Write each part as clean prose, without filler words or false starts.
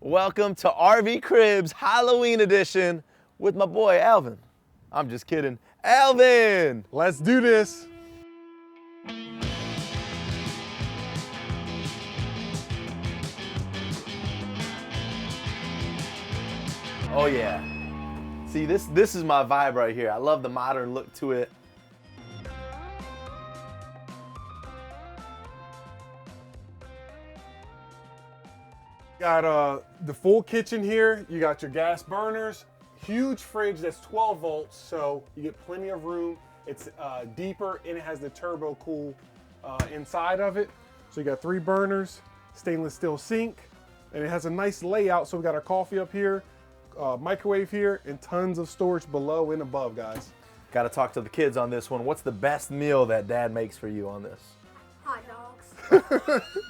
Welcome to RV Cribs Halloween edition with my boy Alvin. I'm just kidding. Alvin! Let's do this. Oh yeah. See, this is my vibe right here. I love the modern look to it. Got the full kitchen here. You got your gas burners, huge fridge that's 12 volts, so you get plenty of room. It's deeper and it has the turbo cool inside of it. So you got 3 burners, stainless steel sink, and it has a nice layout. So we got our coffee up here, microwave here, and tons of storage below and above, guys. Got to talk to the kids on this one. What's the best meal that Dad makes for you on this? Hotdogs.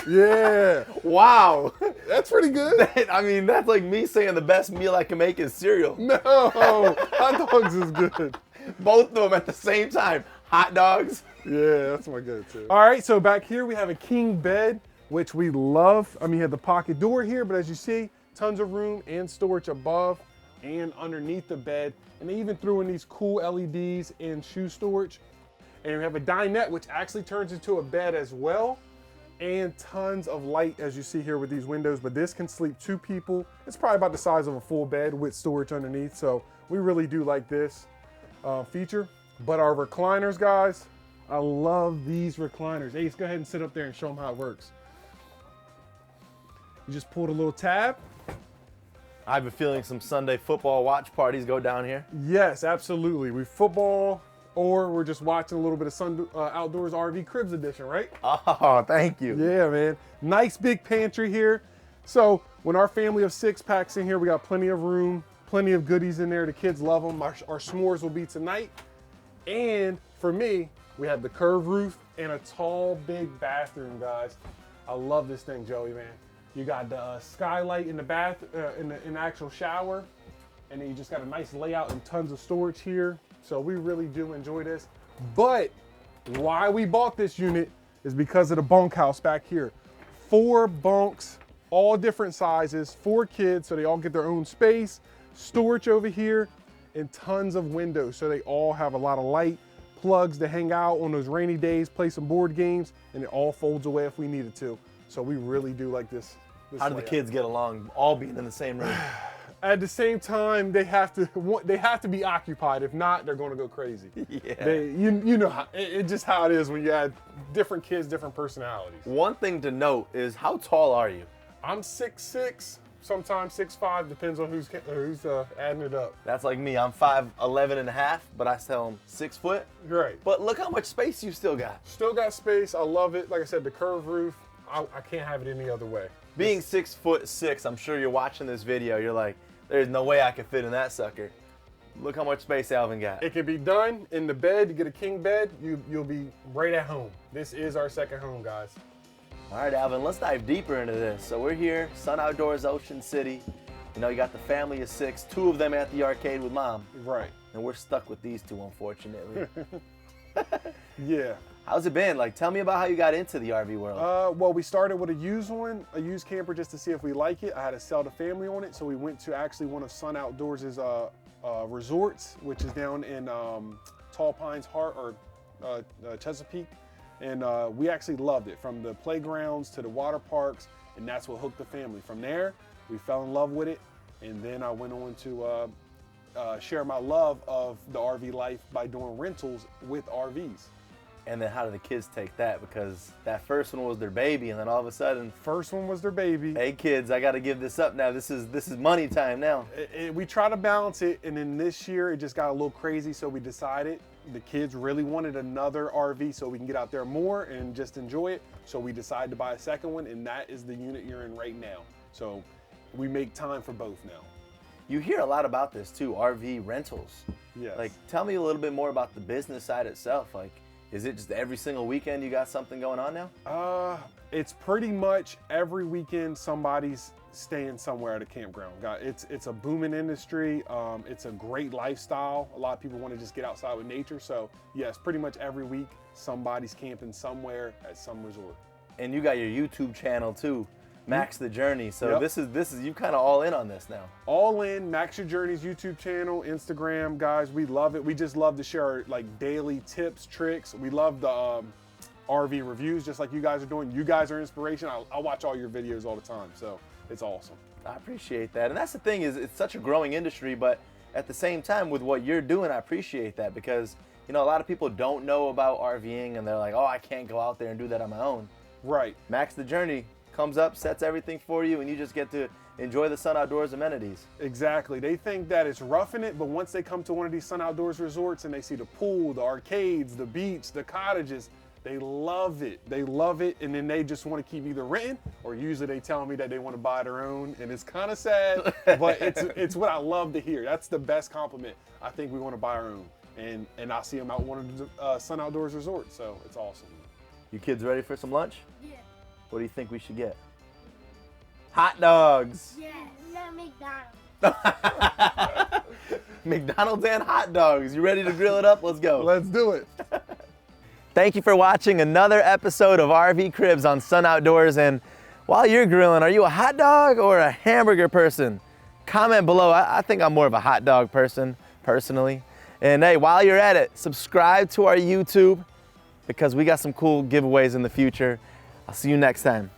Yeah. Wow. That's pretty good. I mean, that's like me saying the best meal I can make is cereal. No, hot dogs is good. Both of them at the same time. Hot dogs. Yeah, that's my go-to. All right, so back here we have a king bed, which we love. I mean, you have the pocket door here, but as you see, tons of room and storage above and underneath the bed. And they even threw in these cool LEDs and shoe storage. And we have a dinette, which actually turns into a bed as well. And tons of light, as you see here with these windows. But this can sleep 2 people. It's probably about the size of a full bed with storage underneath. So we really do like this feature. But our recliners, guys, I love these recliners. Ace, go ahead and sit up there and show them how it works. You just pull the little tab. I have a feeling some Sunday football watch parties go down here. Yes, absolutely. We football, or we're just watching a little bit of Outdoors RV Cribs edition, right? Oh, thank you. Yeah, man. Nice big pantry here. So when our family of 6 packs in here, we got plenty of room, plenty of goodies in there. The kids love them. Our s'mores will be tonight. And for me, we have the curved roof and a tall, big bathroom, guys. I love this thing, Joey, man. You got the skylight in the bath, in the actual shower. And then you just got a nice layout and tons of storage here. So we really do enjoy this. But why we bought this unit is because of the bunkhouse back here. 4 bunks, all different sizes, 4 kids, so they all get their own space, storage over here, and tons of windows, so they all have a lot of light, plugs to hang out on those rainy days, play some board games, and it all folds away if we needed to. So we really do like this How do the kids get along, all being in the same room? At the same time, they have to be occupied. If not, they're going to go crazy. Yeah. You know how it's just how it is when you have different kids, different personalities. One thing to note is, how tall are you? I'm 6'6", sometimes 6'5", depends on who's adding it up. That's like me. I'm 5'11 and a half, but I tell them 6 foot. Right. But look how much space you still got. Still got space. I love it. Like I said, the curved roof. I can't have it any other way. Being 6'6", I'm sure you're watching this video. You're like, there's no way I could fit in that sucker. Look how much space Alvin got. It can be done in the bed. You get a king bed, you'll be right at home. This is our second home, guys. All right, Alvin, let's dive deeper into this. So we're here, Sun Outdoors, Ocean City. You know, you got the family of 6, 2 of them at the arcade with Mom. Right. And we're stuck with these 2, unfortunately. Yeah. How's it been? Like, tell me about how you got into the RV world. Well, we started with a used camper just to see if we like it. I had to sell the family on it, so we went to actually one of Sun Outdoors' resorts, which is down in Tall Pines Heart or Chesapeake, and we actually loved it, from the playgrounds to the water parks, and that's what hooked the family. From there, we fell in love with it, and then I went on to share my love of the RV life by doing rentals with RVs. And then how do the kids take that? Because that first one was their baby, and then all of a sudden, First one was their baby. hey kids, I got to give this up now. This is money time now. We try to balance it, and then this year it just got a little crazy, so we decided the kids really wanted another RV so we can get out there more and just enjoy it. So we decided to buy a second one, and that is the unit you're in right now. So we make time for both now. You hear a lot about this too, RV rentals. Yes. Like, tell me a little bit more about the business side itself. Like, is it just every single weekend you got something going on now? It's pretty much every weekend somebody's staying somewhere at a campground. It's a booming industry. It's a great lifestyle. A lot of people want to just get outside with nature. So yes, pretty much every week somebody's camping somewhere at some resort. And you got your YouTube channel too. Max the Journey. So Yep. this is you kind of all in on this now. All in, Max Your Journeys YouTube channel, Instagram, guys. We love it. We just love to share our like daily tips, tricks. We love the RV reviews, just like you guys are doing. You guys are inspiration. I watch all your videos all the time, so it's awesome. I appreciate that. And that's the thing is it's such a growing industry, but at the same time with what you're doing, I appreciate that because, you know, a lot of people don't know about RVing and they're like, oh, I can't go out there and do that on my own. Right. Max the Journey comes up, sets everything for you, and you just get to enjoy the Sun Outdoors amenities. Exactly. They think that it's roughing it, but once they come to one of these Sun Outdoors resorts and they see the pool, the arcades, the beach, the cottages, they love it. They love it, and then they just want to keep either renting or usually they tell me that they want to buy their own, and it's kind of sad, but it's what I love to hear. That's the best compliment. I think we want to buy our own, and I see them out one of the Sun Outdoors resorts, so it's awesome. You kids ready for some lunch? Yeah. What do you think we should get? Hot dogs. Yeah. No McDonald's. McDonald's and hot dogs. You ready to grill it up? Let's go. Let's do it. Thank you for watching another episode of RV Cribs on Sun Outdoors. And while you're grilling, are you a hot dog or a hamburger person? Comment below. I think I'm more of a hot dog person, personally. And hey, while you're at it, subscribe to our YouTube because we got some cool giveaways in the future. I'll see you next time.